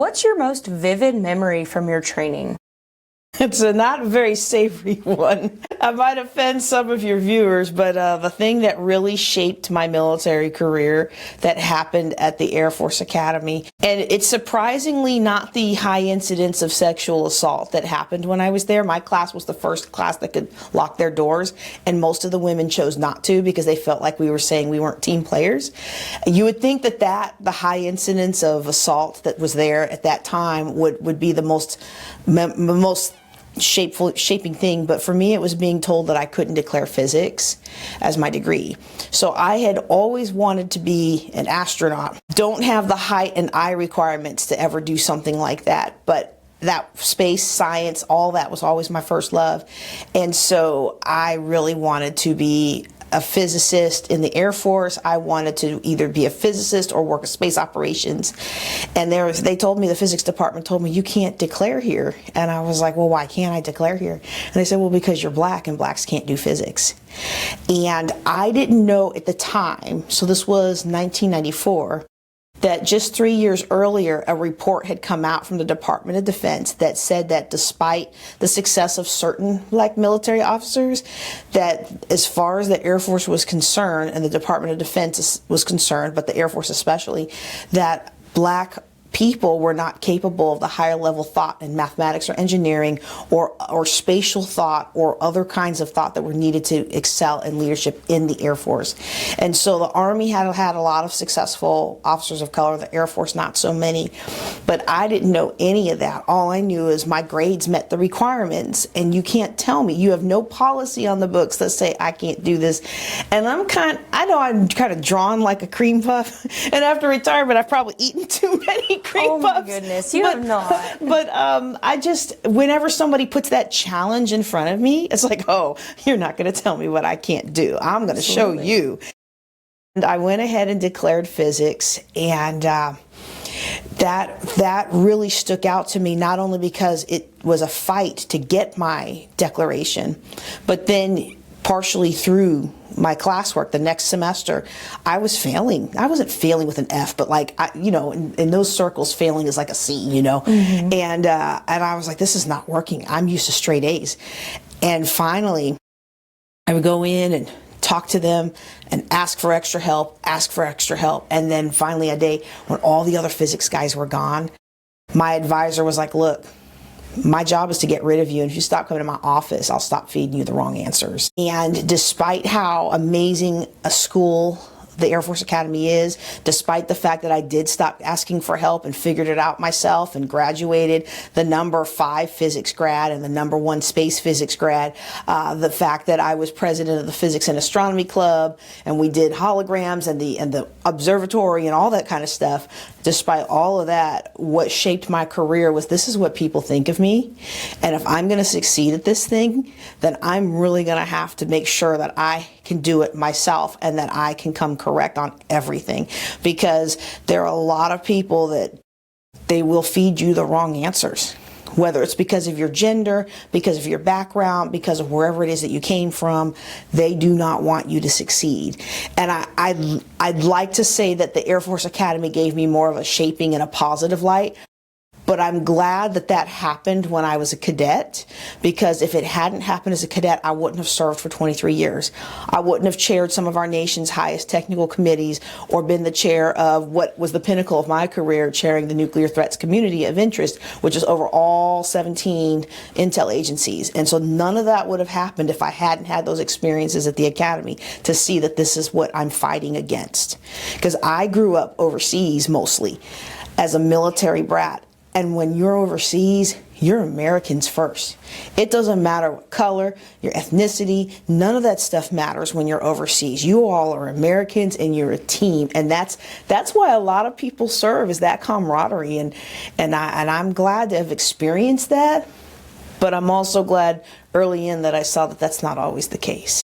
What's your most vivid memory from your training? It's a not very savory one. I might offend some of your viewers, but the thing that really shaped my military career that happened at the Air Force Academy, and it's surprisingly not the high incidence of sexual assault that happened when I was there. My class was the first class that could lock their doors, and most of the women chose not to because they felt like we were saying we weren't team players. You would think that the high incidence of assault that was there at that time would be the most shaping thing, but for me it was being told that I couldn't declare physics as my degree. So I had always wanted to be an astronaut. Don't have the height and eye requirements to ever do something like that, but that space, science, all that was always my first love. And so I really wanted to be a physicist in the Air Force. I wanted to either be a physicist or work in space operations. And they told me, the physics department told me, you can't declare here. And I was like, well, why can't I declare here? And they said, well, because you're black and blacks can't do physics. And I didn't know at the time, so this was 1994, that just 3 years earlier, a report had come out from the Department of Defense that said that despite the success of certain black military officers, that as far as the Air Force was concerned, and the Department of Defense was concerned, but the Air Force especially, that black people were not capable of the higher level thought in mathematics or engineering or spatial thought or other kinds of thought that were needed to excel in leadership in the Air Force. And so the Army had a lot of successful officers of color, the Air Force not so many, but I didn't know any of that. All I knew is my grades met the requirements, and you can't tell me, you have no policy on the books that say I can't do this. And I know I'm kind of drawn like a cream puff, and after retirement I've probably eaten too many cream puffs. Oh my goodness, you have not. But I just, whenever somebody puts that challenge in front of me, it's like, oh, you're not going to tell me what I can't do. I'm going to show you. And I went ahead and declared physics, and that really stuck out to me, not only because it was a fight to get my declaration, but then partially through my classwork the next semester, I was failing. I wasn't failing with an F, but like, in those circles, failing is like a C, Mm-hmm. And I was like, this is not working. I'm used to straight A's. And finally, I would go in and talk to them and ask for extra help. And then finally a day when all the other physics guys were gone, my advisor was like, look, my job is to get rid of you, and if you stop coming to my office, I'll stop feeding you the wrong answers. And despite how amazing a school the Air Force Academy is, despite the fact that I did stop asking for help and figured it out myself and graduated the number 5 physics grad and the number 1 space physics grad, the fact that I was president of the Physics and Astronomy Club, and we did holograms and the observatory and all that kind of stuff, despite all of that, what shaped my career was, this is what people think of me, and if I'm going to succeed at this thing, then I'm really going to have to make sure that I can do it myself and that I can come correct on everything, because there are a lot of people that they will feed you the wrong answers, whether it's because of your gender, because of your background, because of wherever it is that you came from. They do not want you to succeed. And I'd like to say that the Air Force Academy gave me more of a shaping in a positive light. But I'm glad that happened when I was a cadet, because if it hadn't happened as a cadet, I wouldn't have served for 23 years. I wouldn't have chaired some of our nation's highest technical committees or been the chair of what was the pinnacle of my career, chairing the Nuclear Threats Community of Interest, which is over all 17 intel agencies. And so none of that would have happened if I hadn't had those experiences at the academy to see that this is what I'm fighting against. Because I grew up overseas mostly as a military brat. And when you're overseas, you're Americans first. It doesn't matter what color, your ethnicity, none of that stuff matters when you're overseas. You all are Americans and you're a team. And that's why a lot of people serve, is that camaraderie. And I'm glad to have experienced that. But I'm also glad early in that I saw that that's not always the case.